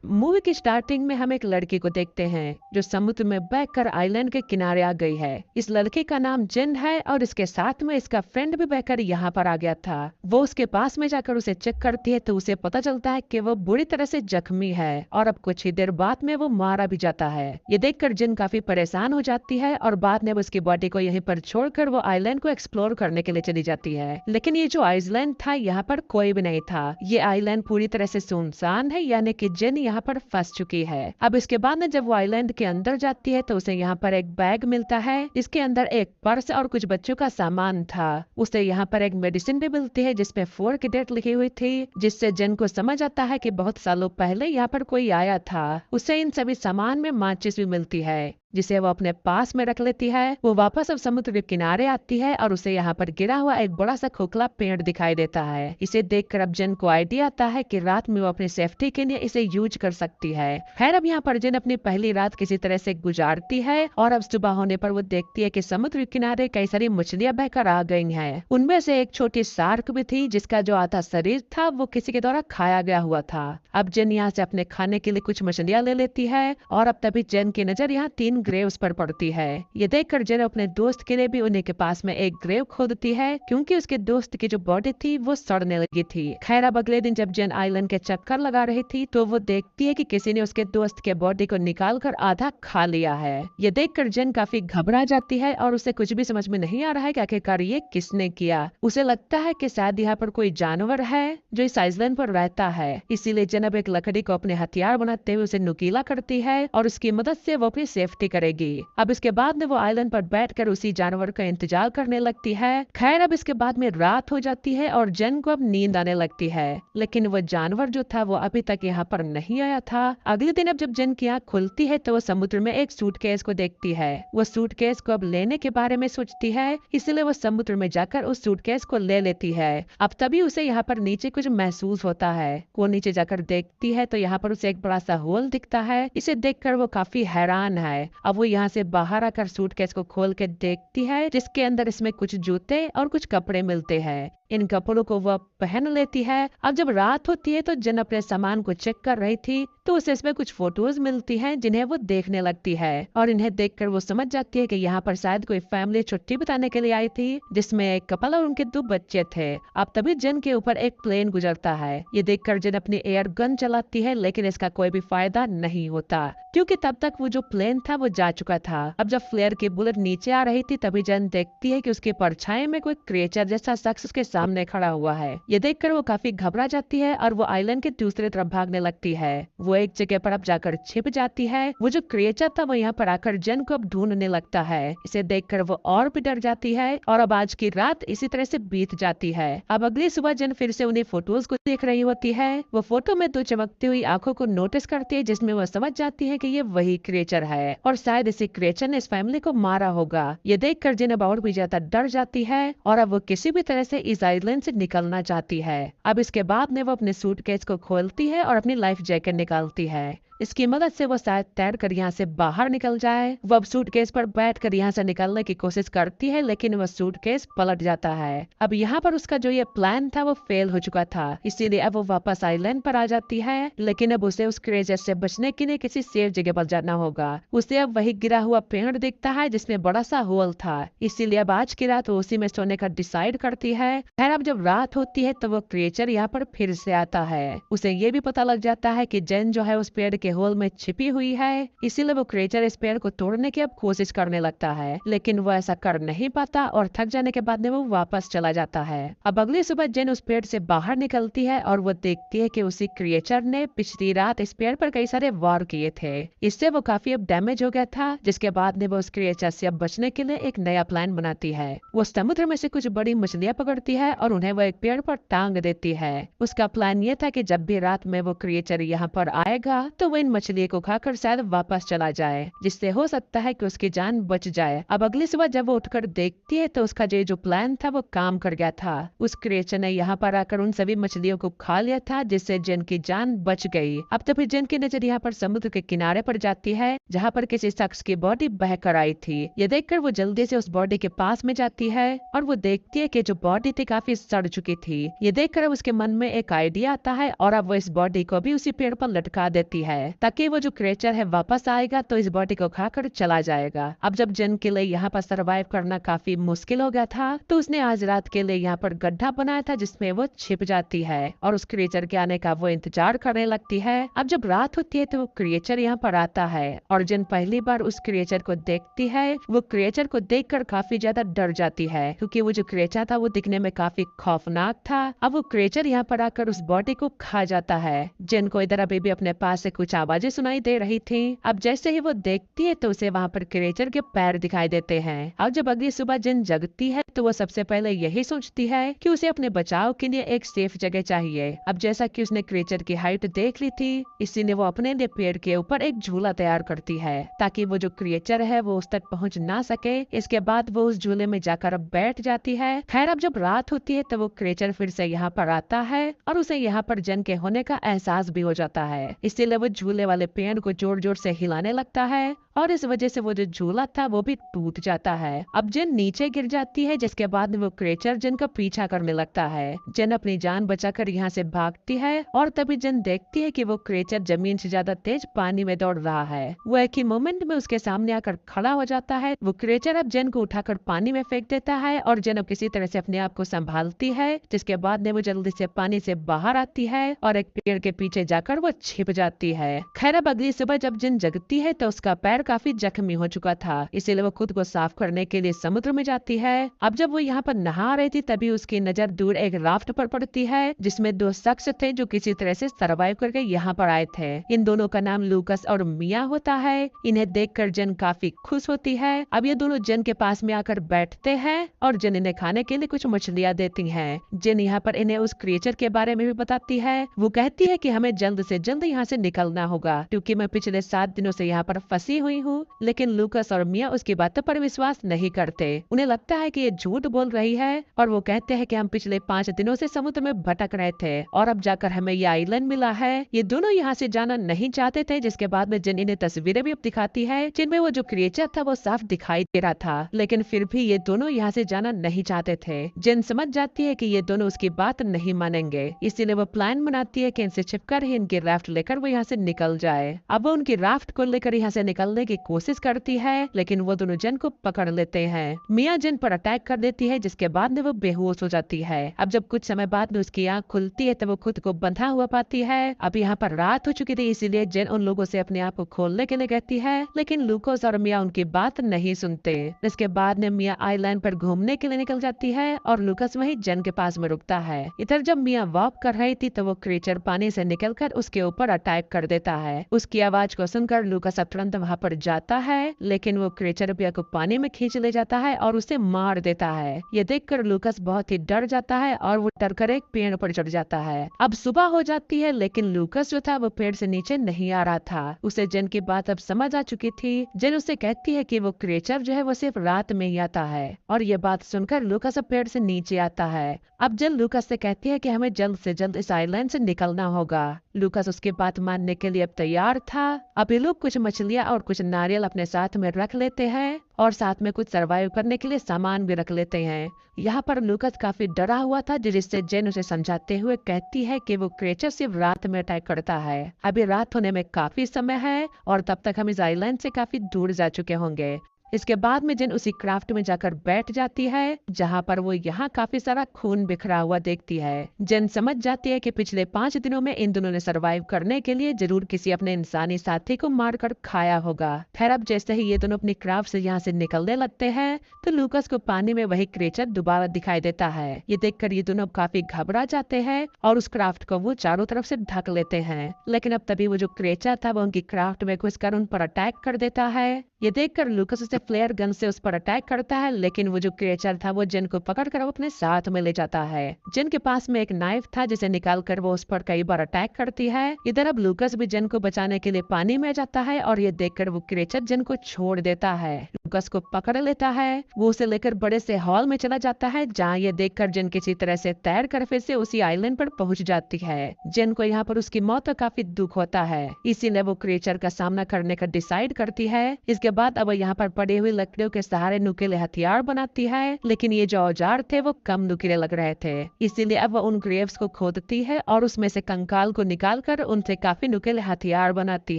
Movie की starting में हम एक लड़की को देखते हैं जो समुद्र में बहकर आइलैंड के किनारे आ गई है। इस लड़की का नाम जिन है और इसके साथ में इसका फ्रेंड भी बहकर यहाँ पर आ गया था। वो उसके पास में जाकर उसे चेक करती है तो उसे पता चलता है कि वो बुरी तरह से जख्मी है और अब कुछ ही देर बाद में वो मारा भी जाता है। ये देखकर जिन काफी परेशान हो जाती है और बाद में उसकी बॉडी को यहीं पर छोड़कर वो आइलैंड को एक्सप्लोर करने के लिए चली जाती है। लेकिन ये जो आइलैंड था यहाँ पर कोई भी नहीं था। ये आइलैंड पूरी तरह से सुनसान है, यानी कि जिन यहाँ पर फंस चुकी है। अब इसके बाद में जब वो आइलैंड के अंदर जाती है तो उसे यहाँ पर एक बैग मिलता है जिसके अंदर एक पर्स और कुछ बच्चों का सामान था। उसे यहाँ पर एक मेडिसिन भी मिलती है जिसमें 4 की डेट लिखी हुई थी, जिससे जिन को समझ आता है कि बहुत सालों पहले यहाँ पर कोई आया था। उसे इन सभी सामान में माचिस भी मिलती है जिसे वो अपने पास में रख लेती है। वो वापस अब समुद्र के किनारे आती है और उसे यहाँ पर गिरा हुआ एक बड़ा सा खोखला पेड़ दिखाई देता है। इसे देखकर अब जिन को आइडिया आता है कि रात में वो अपनी सेफ्टी के लिए इसे यूज कर सकती है। खैर अब यहाँ पर जिन अपनी पहली रात किसी तरह से गुजारती है और अब सुबह होने पर वो देखती है कि समुद्र के किनारे कई सारी मछलियां बहकर आ गई हैं। उनमें से एक छोटी शार्क भी थी जिसका जो आधा शरीर था वो किसी के द्वारा खाया गया हुआ था। अब जिन यहाँ से अपने खाने के लिए कुछ मछलियां ले लेती है और अब तभी जिन की नजर यहाँ 3 ग्रेव्स पर पड़ती है। ये देखकर जिन अपने दोस्त के लिए भी उन्हीं के पास में एक ग्रेव खोदती है क्योंकि उसके दोस्त की जो बॉडी थी वो सड़ने लगी थी। खैर अब अगले दिन जब जिन आइलैंड के चक्कर लगा रही थी तो वो देखती है कि किसी ने उसके दोस्त के बॉडी को निकाल कर आधा खा लिया है। ये देखकर जिन काफी घबरा जाती है और उसे कुछ भी समझ में नहीं आ रहा है कि आखिरकार ये किसने किया। उसे लगता है कि शायद यहाँ पर कोई जानवर है जो इस आइलैंड पर रहता है, इसीलिए जिन अब एक लकड़ी को अपने हथियार बनाते हुए उसे नुकीला करती है और उसकी मदद से वो अपनी सेफ्टी करेगी। अब इसके बाद में वो आइलैंड पर बैठकर उसी जानवर का इंतजार करने लगती है। खैर अब इसके बाद में रात हो जाती है और जिन को अब नींद आने लगती है, लेकिन वो जानवर जो था वो अभी तक यहाँ पर नहीं आया था। अगले दिन अब जब जिन की आँख खुलती है तो वो समुद्र में एक सूटकेस को देखती है। वो सूटकेस को अब लेने के बारे में सोचती है, इसलिए वो समुद्र में जाकर उस सूटकेस को ले लेती है। अब तभी उसे यहाँ पर नीचे कुछ महसूस होता है। वो नीचे जाकर देखती है तो यहाँ पर उसे एक बड़ा सा होल दिखता है। इसे देखकर वो काफी हैरान है। अब वो यहाँ से बाहर आकर सूटकेस को खोल के देखती है जिसके अंदर इसमें कुछ जूते और कुछ कपड़े मिलते हैं। इन कपड़ों को वह पहन लेती है। अब जब रात होती है तो जिन अपने सामान को चेक कर रही थी तो उसे इसमें कुछ फोटोज मिलती हैं जिन्हें वो देखने लगती है और इन्हें देखकर वो समझ जाती है कि यहाँ पर शायद कोई फैमिली छुट्टी बिताने के लिए आई थी जिसमें एक कपल और उनके 2 बच्चे थे। अब तभी जिन के ऊपर एक प्लेन गुजरता है। ये देखकर जिन अपनी एयर गन चलाती है, लेकिन इसका कोई भी फायदा नहीं होता क्योंकि तब तक वो जो प्लेन था वो जा चुका था। अब जब फ्लेयर की बुलेट नीचे आ रही थी तभी जिन देखती है कि उसके परछाई में कोई क्रिएचर जैसा शख्स उसके सामने खड़ा हुआ है। ये देखकर वो काफी घबरा जाती है और वो आइलैंड के दूसरी तरफ भागने लगती है। वो एक जगह पर अब जाकर छिप जाती है। वो जो क्रिएचर था वो यहाँ पर आकर जिन को अब ढूंढने लगता है। इसे देखकर वो और भी डर जाती है और अब आज की रात इसी तरह से बीत जाती है। अब अगली सुबह जिन फिर से उन्हीं फोटोज को देख रही होती है। वो फोटो में 2 चमकती हुई आंखों को नोटिस करती है जिसमें वो समझ जाती है कि ये वही क्रिएचर है और शायद इसी क्रिएचर ने इस फैमिली को मारा होगा। ये देखकर जिन अब और भी ज्यादा डर जाती है और अब वो किसी भी तरह से इस आइलैंड से निकलना चाहती है। अब इसके बाद में वो अपने सूटकेस को खोलती है और अपनी लाइफ जैकेट निकालती है। इसकी मदद से वो शायद तैरकर यहाँ से बाहर निकल जाए। वो अब सूटकेस पर बैठकर यहाँ से निकलने की कोशिश करती है, लेकिन वह सूटकेस पलट जाता है। अब यहाँ पर उसका जो ये प्लान था वो फेल हो चुका था, इसीलिए अब वो वापस आइलैंड पर आ जाती है। लेकिन अब उसे उस क्रेज से बचने के लिए किसी सेफ जगह पर जाना होगा। उसे अब वही गिरा हुआ पेड़ दिखता है जिसमें बड़ा सा होल था, इसीलिए अब आज की रात वो उसी में सोने का डिसाइड करती है। खैर अब जब रात होती है तो वो क्रिएचर यहाँ पर फिर से आता है। उसे ये भी पता लग जाता है कि जेन जो है उस पेड़ के होल में छिपी हुई है, इसीलिए वो क्रिएचर इस पेड़ को तोड़ने की अब कोशिश करने लगता है, लेकिन वो ऐसा कर नहीं पाता और थक जाने के बाद में वो वापस चला जाता है। अब अगली सुबह जेन उस पेड़ से बाहर निकलती है और वो देखती है कि उसी क्रिएचर ने पिछली रात इस पेड़ पर कई सारे वार किए थे। इससे वो काफी अब डैमेज हो गया था, जिसके बाद में वो उस क्रिएचर से अब बचने के लिए एक नया प्लान बनाती है। वो समुद्र में से कुछ बड़ी मछलियां पकड़ती है और उन्हें वो एक पेड़ पर टांग देती है। उसका प्लान ये था कि जब भी रात में वो क्रिएचर यहाँ पर आएगा तो वो इन मछलियों को खाकर शायद वापस चला जाए, जिससे हो सकता है कि उसकी जान बच जाए। अब अगली सुबह जब वो उठकर देखती है तो उसका जो प्लान था वो काम कर गया था। उस क्रिएचर ने यहाँ पर आकर उन सभी मछलियों को खा लिया था, जिससे जिन की जान बच गई। अब तो फिर जिन की नजर यहाँ पर समुद्र के किनारे पर जाती है जहाँ पर किसी शख्स की बॉडी बहकर आई थी। ये देखकर वो जल्दी से उस बॉडी के पास में जाती है और वो देखती है कि जो बॉडी थी काफी सड़ चुकी थी। ये देखकर अब उसके मन में एक आइडिया आता है और अब वो इस बॉडी को भी उसी पेड़ पर लटका देती है ताकि वो जो क्रिएचर है वापस आएगा तो इस बॉडी को खाकर चला जाएगा। अब जब जेन के लिए यहाँ पर सरवाइव करना काफी मुश्किल हो गया था तो उसने आज रात के लिए यहाँ पर गड्ढा बनाया था जिसमें वो छिप जाती है और उस क्रिएचर के आने का वो इंतजार करने लगती है। अब जब रात होती है तो वो क्रिएचर यहाँ पर आता है और जेन पहली बार उस क्रिएचर को देखती है। वो क्रिएचर को देखकर काफी ज्यादा डर जाती है क्योंकि वो जो क्रिएचर था वो दिखने में काफी खौफनाक था। अब वो क्रिएचर यहाँ पर आकर उस बॉडी को खा जाता है। जेन को इधर अभी भी अपने पास से कुछ आवाजें सुनाई दे रही थी। अब जैसे ही वो देखती है तो उसे वहाँ पर क्रिएचर के पैर दिखाई देते हैं। अब जब अगली सुबह जेन जगती है तो वो सबसे पहले यही सोचती है कि उसे अपने बचाव के लिए एक सेफ जगह चाहिए। अब जैसा कि उसने क्रिएचर की हाइट देख ली थी इसीलिए वो अपने लिए पेड़ के ऊपर एक झूला तैयार करती है ताकि वो जो क्रिएचर है वो उस तक पहुंच ना सके। इसके बाद वो उस झूले में जाकर बैठ जाती है। खैर अब जब रात होती है तो वो क्रिएचर फिर से यहाँ पर आता है और उसे यहाँ पर जेन के होने का एहसास भी हो जाता है। इसीलिए वो झूले वाले पेड़ को जोर जोर से हिलाने लगता है और इस वजह से वो जो झूला था वो भी टूट जाता है। अब जेन नीचे गिर जाती है जिसके बाद वो क्रिएचर जेन का पीछा करने लगता है। जेन अपनी जान बचाकर यहाँ से भागती है और तभी जेन देखती है कि वो क्रिएचर जमीन से ज्यादा तेज पानी में दौड़ रहा है। वो एक ही मोमेंट में उसके सामने आकर खड़ा हो जाता है। वो क्रिएचर अब जेन को उठाकर पानी में फेंक देता है और जेन अब किसी तरह से अपने आप को संभालती है जिसके बाद में वो जल्दी से पानी से बाहर आती है और एक पेड़ के पीछे जाकर वो छिप जाती है। खैर अब अगली सुबह जब जेन जगती है तो उसका पैर काफी जख्मी हो चुका था इसीलिए वो खुद को साफ करने के लिए समुद्र में जाती है। अब जब वो यहाँ पर नहा रही थी तभी उसकी नजर दूर एक राफ्ट पर पड़ती है जिसमें दो शख्स थे जो किसी तरह से सरवाइव करके यहाँ पर आए थे। इन दोनों का नाम लूकस और मिया होता है। इन्हें देखकर जेन काफी खुश होती है। अब ये दोनों जेन के पास में आकर बैठते हैं और जेन इन्हें खाने के लिए कुछ मछलियाँ देती है। जेन यहाँ पर इन्हें उस क्रिएचर के बारे में भी बताती है। वो कहती है कि हमें जल्द से जल्द यहाँ से निकलना होगा क्योंकि मैं पिछले 7 दिनों से यहाँ पर फंसी हुई हूँ। लेकिन लूकस और मिया उसकी बातों पर विश्वास नहीं करते। उन्हें लगता है कि ये झूठ बोल रही है और वो कहते हैं कि हम पिछले 5 दिनों से समुद्र में भटक रहे थे और अब जाकर हमें ये आइलैंड मिला है। ये दोनों यहाँ से जाना नहीं चाहते थे जिसके बाद में जेन इन्हें तस्वीरें भी अब दिखाती है जिनमें वो जो क्रिएचर था वो साफ दिखाई दे रहा था। लेकिन फिर भी ये दोनों यहाँ से जाना नहीं चाहते थे। जेन समझ जाती है कि ये दोनों उसकी बात नहीं मानेंगे इसीलिए वो प्लान बनाती है कि इनसे छिपकर ही इनकी राफ्ट लेकर वो यहाँ से निकल जाए। अब वो उनकी राफ्ट को लेकर यहाँ से निकलने की कोशिश करती है लेकिन वो दोनों जेन को पकड़ लेते हैं। मिया जेन पर अटैक कर देती है जिसके बाद में वो बेहोश हो जाती है। अब जब कुछ समय बाद में उसकी आंख खुलती है तो वो खुद को बंधा हुआ पाती है। अब यहाँ पर रात हो चुकी थी इसीलिए जेन उन लोगों से अपने आप को खोलने के लिए कहती है लेकिन लूकोस और मिया उनकी बात नहीं सुनते। इसके बाद में मिया आइलैंड पर घूमने के लिए निकल जाती है और लूकस वही जेन के पास में रुकता है। इधर जब मिया वॉक कर रही थी तो वो क्रिएचर पानी से निकलकर उसके ऊपर अटैक कर देता है। उसकी आवाज को सुनकर लूकस तुरंत वहाँ पर जाता है लेकिन वो क्रिएचर मिया को पानी में खींच ले जाता है और उसे मार देता है। ये देखकर लूकस बहुत ही डर जाता है और वो डर कर एक पेड़ पर चढ़ जाता है। अब सुबह हो जाती है लेकिन लूकस जो था वो पेड़ से नीचे नहीं आ रहा था। उसे जेन की बात अब समझ आ चुकी थी। जेन उसे कहती है कि वो क्रिएचर जो है वो सिर्फ रात में ही आता है और ये बात सुनकर लूकस अब पेड़ से नीचे आता है। अब जेन लूकस से कहती है कि हमें जल्द से जल्द इस आइलैंड से निकलना होगा। लूकस उसकी बात मानने के लिए अब तैयार था। अब ये लोग कुछ मछलियाँ और कुछ नारियल अपने साथ में रख लेते हैं और साथ में कुछ सरवाइव करने के लिए सामान भी रख लेते हैं। यहाँ पर लूकस काफी डरा हुआ था जिससे जेन उसे समझाते हुए कहती है कि वो क्रिएचर सिर्फ रात में अटैक करता है। अभी रात होने में काफी समय है और तब तक हम इस आइलैंड से काफी दूर जा चुके होंगे। इसके बाद में जेन उसी क्राफ्ट में जाकर बैठ जाती है जहाँ पर वो यहाँ काफी सारा खून बिखरा हुआ देखती है। जेन समझ जाती है कि पिछले 5 दिनों में इन दोनों ने सरवाइव करने के लिए जरूर किसी अपने इंसानी साथी को मारकर खाया होगा। खैर अब जैसे ही ये दोनों अपनी क्राफ्ट से यहाँ से निकलने लगते हैं तो लूकस को पानी में वही क्रिएचर दोबारा दिखाई देता है। ये देखकर ये दोनों काफी घबरा जाते हैं और उस क्राफ्ट को वो चारों तरफ से ढक लेते हैं। लेकिन अब तभी वो जो क्रिएचर था वो उनकी क्राफ्ट में घुसकर उन पर अटैक कर देता है। ये देखकर लूकस उसे फ्लेयर गन से उस पर अटैक करता है लेकिन वो जो क्रिएचर था वो जेन को पकड़कर वो अपने साथ में ले जाता है। जेन के पास में एक नाइफ था जिसे निकालकर वो उस पर कई बार अटैक करती है। इधर अब लूकस भी जेन को बचाने के लिए पानी में जाता है और ये देखकर वो क्रिएचर जेन को छोड़ देता है। लूकास को पकड़ लेता है। वो उसे लेकर बड़े से हॉल में चला जाता है, जहाँ ये देखकर जेन किसी तरह से तैर कर फिर से उसी आइलैंड पर पहुंच जाती है। जेन को यहाँ पर उसकी मौत का काफी दुख होता है, इसीलिए वो क्रिएचर का सामना करने का डिसाइड करती है। इसके बाद अब यहाँ पर पड़ी हुई लकड़ियों के सहारे नुकीले हथियार बनाती है, लेकिन ये जो औजार थे वो कम नुकीले लग रहे थे, इसीलिए अब वो उन ग्रेव्स को खोदती है और उसमें से कंकाल को निकालकर उनसे काफी नुकीले हथियार बनाती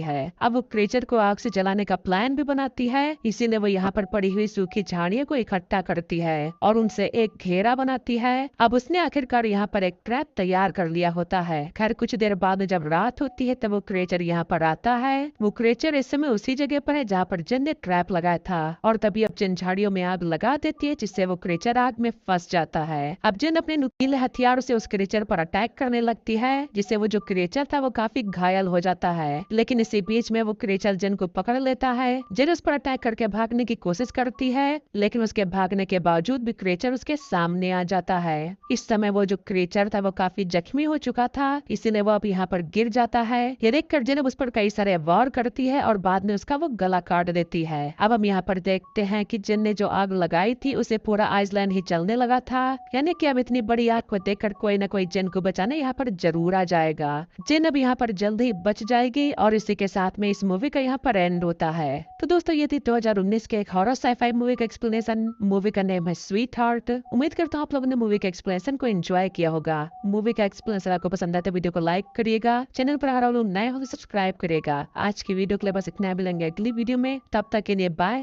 है। अब वो क्रिएचर को आग से जलाने का प्लान भी बनाती है, इसीलिए वो यहाँ पर पड़ी हुई सूखी झाड़ियों को इकट्ठा करती है और उनसे एक घेरा बनाती है। अब उसने आखिरकार यहाँ पर एक ट्रैप तैयार कर लिया होता है। खैर कुछ देर बाद जब रात होती है तब वो क्रिएचर यहाँ पर आता है। वो क्रिएचर इस समय उसी जगह पर है जहाँ पर जिन ने ट्रैप लगाया था और तभी अब जिन झाड़ियों में आग लगा देती है, जिससे वो क्रिएचर आग में फंस जाता है। अब जिन अपने नुकीले हथियारों से उस क्रिएचर पर अटैक करने लगती है, जिससे वो जो क्रिएचर था वो काफी घायल हो जाता है। लेकिन इसी बीच में वो क्रिएचर जिन को पकड़ लेता है। जिन उस पर अटैक करके भागने की कोशिश करती है, लेकिन उसके भागने के बावजूद भी क्रिएचर उसके सामने आ जाता है। इस समय वो जो क्रिएचर था वो काफी जख्मी हो चुका था, इसीलिए वो अब यहाँ पर गिर जाता है। ये देखकर जिन उस पर कई सारे वार करती है और बाद में उसका वो गला काट देती है। अब हम यहाँ पर देखते हैं कि जिन ने जो आग लगाई थी उसे पूरा आइसलैंड ही जलने लगा था, यानी कि अब इतनी बड़ी आग को देखकर कोई न कोई जिन को बचाने यहाँ पर जरूर आ जाएगा। जिन अब यहाँ पर जल्द ही बच जाएगी और इसी के साथ में इस मूवी का यहाँ पर एंड होता है। तो दोस्तों ये थी 2019 के एक हॉरर साइ-फाई मूवी का एक्सप्लेनेशन। मूवी का नेम है स्वीट हार्ट। उम्मीद करता हूँ आप लोगों ने मूवी के एक्सप्लेनेशन को एंजॉय किया होगा। मूवी का एक्सप्लेनेशन आपको पसंद आए तो वीडियो को लाइक करिएगा, चैनल पर अगर आप लोग नए हो तो सब्सक्राइब करिएगा। आज की वीडियो के लिए बस इतना, मिलेंगे अगली वीडियो में, तब तक के लिए बाय।